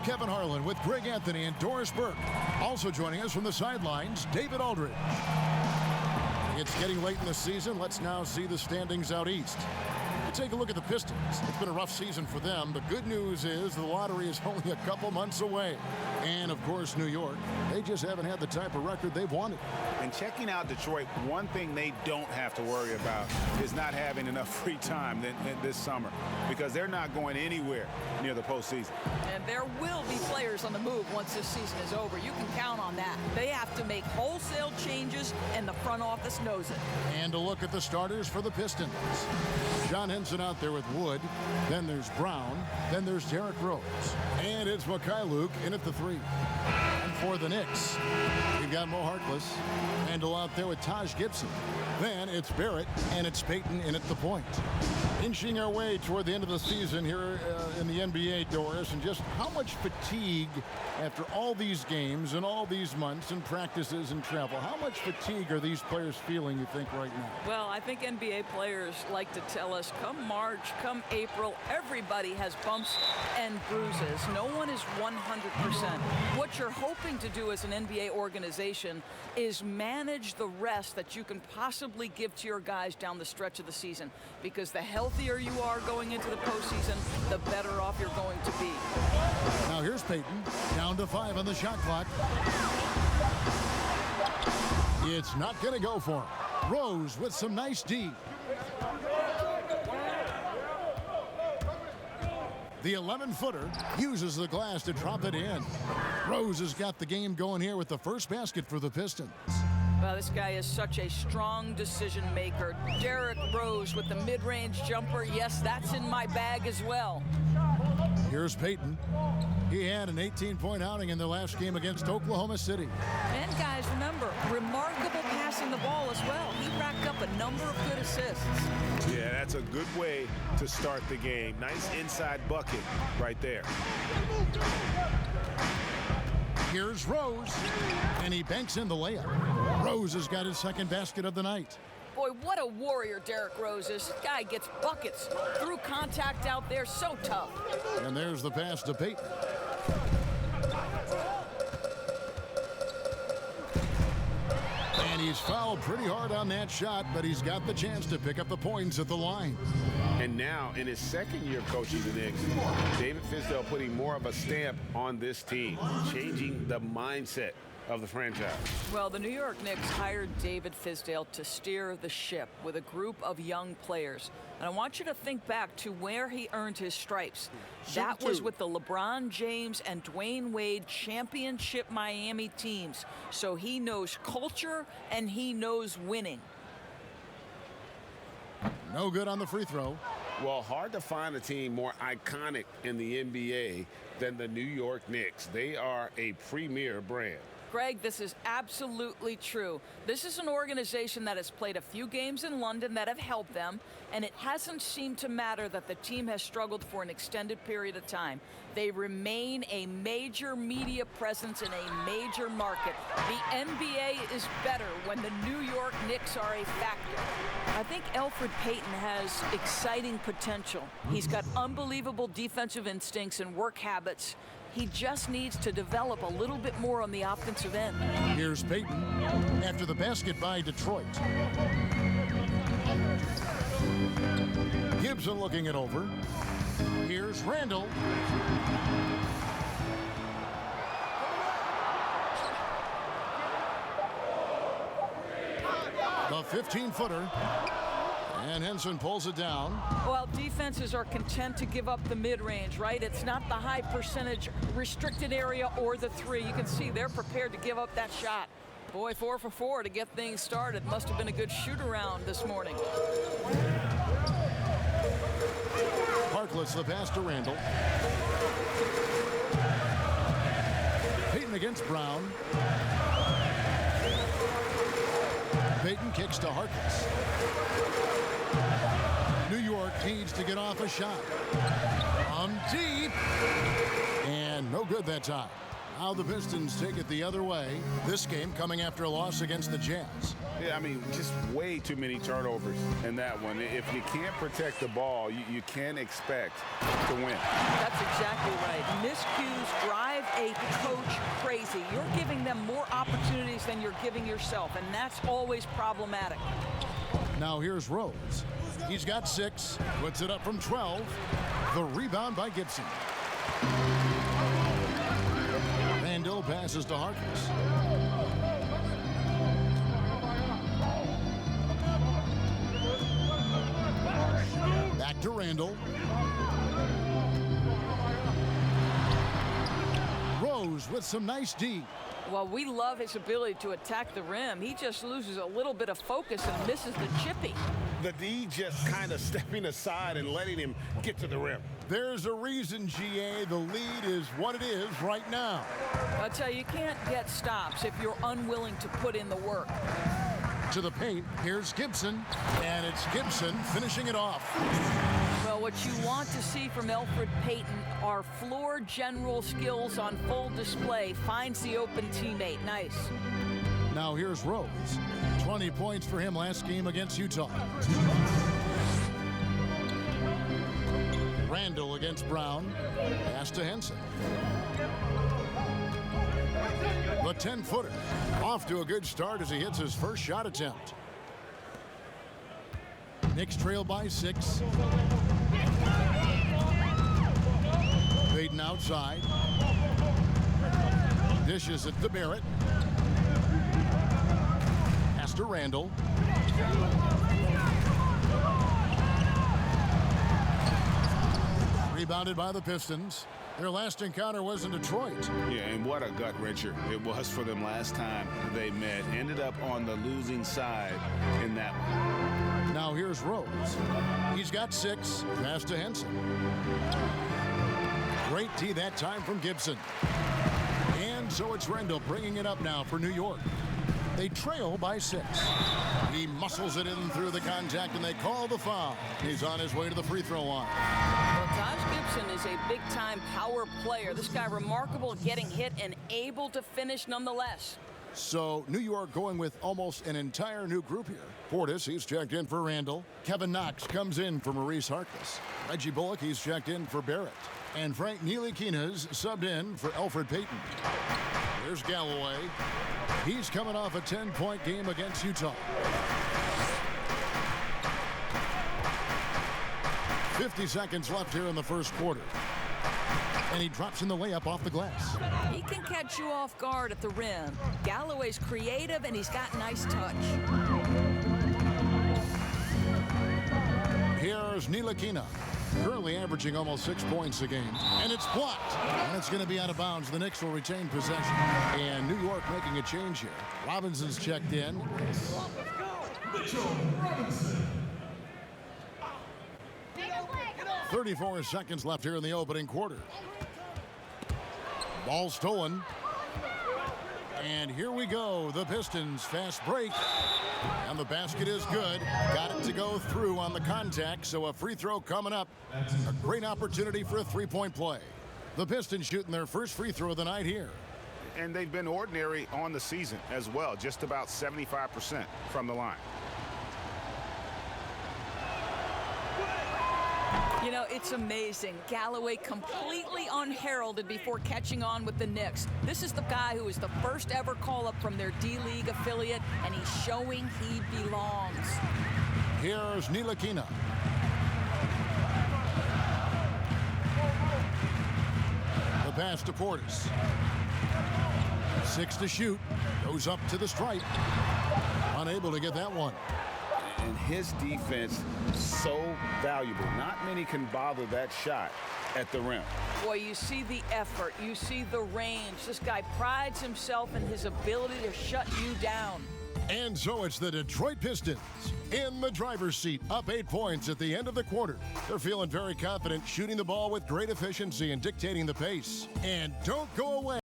Kevin Harlan with Greg Anthony and Doris Burke. Also joining us from the sidelines, David Aldridge. It's getting late in the season. Let's now see the standings out east. Take a look at the Pistons. It's been a rough season for them. The good news is the lottery is only a couple months away. And, of course, New York. They just haven't had the type of record they've wanted. And checking out Detroit, one thing they don't have to worry about is not having enough free time this summer, because they're not going anywhere near the postseason. And there will be players on the move once this season is over. You can count on that. They have to make wholesale changes, and the front office knows it. And a look at the starters for the Pistons. John Henson out there with Wood. Then there's Brown. Then there's Derrick Rose. And it's Luke in at the 3. And for the Knicks, we've got Mo Harkless. Handle out there with Taj Gibson. Then it's Barrett, and it's Payton in at the point. Inching our way toward the end of the season here in the NBA, Doris, and just how much fatigue after all these games and all these months and practices and travel, how much fatigue are these players feeling, you think, right now? Well, I think NBA players like to tell us, come March, come April, everybody has bumps and bruises. No one is 100%. What you're hoping to do as an NBA organization is manage the rest that you can possibly give to your guys down the stretch of the season, because the healthier you are going into the postseason, the better off you're going to be. Now here's Payton, down to 5 on the shot clock. It's not going to go for him. Rose with some nice D. The 11-footer uses the glass to drop it in. Rose has got the game going here with the first basket for the Pistons. Well, this guy is such a strong decision maker. Derrick Rose with the mid-range jumper. Yes, that's in my bag as well. Here's Payton. He had an 18-point outing in the last game against Oklahoma City. And guys, remember, remarkable passing the ball as well. He racked up a number of good assists. Yeah, that's a good way to start the game. Nice inside bucket right there. Here's Rose, and he banks in the layup. Rose has got his second basket of the night. Boy, what a warrior Derrick Rose is. This guy gets buckets through contact out there, so tough. And there's the pass to Payton. And he's fouled pretty hard on that shot, but he's got the chance to pick up the points at the line. And now, in his second year coaching the Knicks, David Fizdale putting more of a stamp on this team, changing the mindset of the franchise. Well, the New York Knicks hired David Fizdale to steer the ship with a group of young players. And I want you to think back to where he earned his stripes. That was with the LeBron James and Dwayne Wade championship Miami teams. So he knows culture and he knows winning. No good on the free throw. Well, hard to find a team more iconic in the NBA than the New York Knicks. They are a premier brand. Greg, this is absolutely true. This is an organization that has played a few games in London that have helped them, and it hasn't seemed to matter that the team has struggled for an extended period of time. They remain a major media presence in a major market. The NBA is better when the New York Knicks are a factor. I think Elfrid Payton has exciting potential. He's got unbelievable defensive instincts and work habits. He just needs to develop a little bit more on the offensive end. Here's Payton after the basket by Detroit. Gibson looking it over. Here's Randall. The 15-footer. And Henson pulls it down. Well, defenses are content to give up the mid-range, right? It's not the high percentage restricted area or the 3. You can see they're prepared to give up that shot. Boy, 4 for 4 to get things started. Must have been a good shoot-around this morning. Harkless, the pass to Randall. Payton against Brown. Payton kicks to Harkless. New York needs to get off a shot. Deep. And no good that time. Now the Pistons take it the other way. This game coming after a loss against the Jazz. Yeah, I mean, just way too many turnovers in that one. If you can't protect the ball, you can't expect to win. That's exactly right. Miscues drive a coach crazy. You're giving them more opportunities than you're giving yourself, and that's always problematic. Now here's Rose. He's got 6, puts it up from 12. The rebound by Gibson. Randall passes to Harkless. Back to Randall. Rose with some nice D. Well, we love his ability to attack the rim. He just loses a little bit of focus and misses the chippy. The D just kind of stepping aside and letting him get to the rim. There's a reason, GA, the lead is what it is right now. I'll tell you, you can't get stops if you're unwilling to put in the work. To the paint, here's Gibson, and it's Gibson finishing it off. Well, what you want to see from Elfrid Payton are floor general skills on full display. Finds the open teammate. Nice. Now here's Rose. 20 points for him last game against Utah. Randall against Brown. Pass to Henson. The 10-footer off to a good start as he hits his first shot attempt. Knicks trail by 6. Payton outside. Dishes it to Barrett. Pass to Randall. Rebounded by the Pistons. Their last encounter was in Detroit. Yeah, and what a gut wrencher it was for them last time they met. Ended up on the losing side in that one. Now here's Rose. He's got 6. Pass to Henson. Great tee that time from Gibson. And so it's Randall bringing it up now for New York. They trail by 6. He muscles it in through the contact, and they call the foul. He's on his way to the free throw line. Well, Taj Gibson is a big-time power player. This guy remarkable at getting hit and able to finish nonetheless. So New York going with almost an entire new group here. Portis, he's checked in for Randall. Kevin Knox comes in for Maurice Harkless. Reggie Bullock, he's checked in for Barrett. And Frank Ntilikina's subbed in for Elfrid Payton. Here's Galloway. He's coming off a 10-point game against Utah. 50 seconds left here in the first quarter. And he drops in the layup off the glass. He can catch you off guard at the rim. Galloway's creative, and he's got nice touch. Here's Ntilikina, currently averaging almost 6 points a game. And it's blocked. And it's going to be out of bounds. The Knicks will retain possession. And New York making a change here. Robinson's checked in. 34 seconds left here in the opening quarter. Ball stolen. And here we go. The Pistons fast break. And the basket is good. Got it to go through on the contact, so a free throw coming up. A great opportunity for a three-point play. The Pistons shooting their first free throw of the night here. And they've been ordinary on the season as well, just about 75% from the line. You know, it's amazing. Galloway completely unheralded before catching on with the Knicks. This is the guy who was the first ever call-up from their D-League affiliate, and he's showing he belongs. Here's Ntilikina. The pass to Portis. 6 to shoot. Goes up to the stripe. Unable to get that one. And his defense so valuable. Not many can bother that shot at the rim. Boy, you see the effort. You see the range. This guy prides himself in his ability to shut you down. And so it's the Detroit Pistons in the driver's seat, up 8 points at the end of the quarter. They're feeling very confident, shooting the ball with great efficiency and dictating the pace. And don't go away.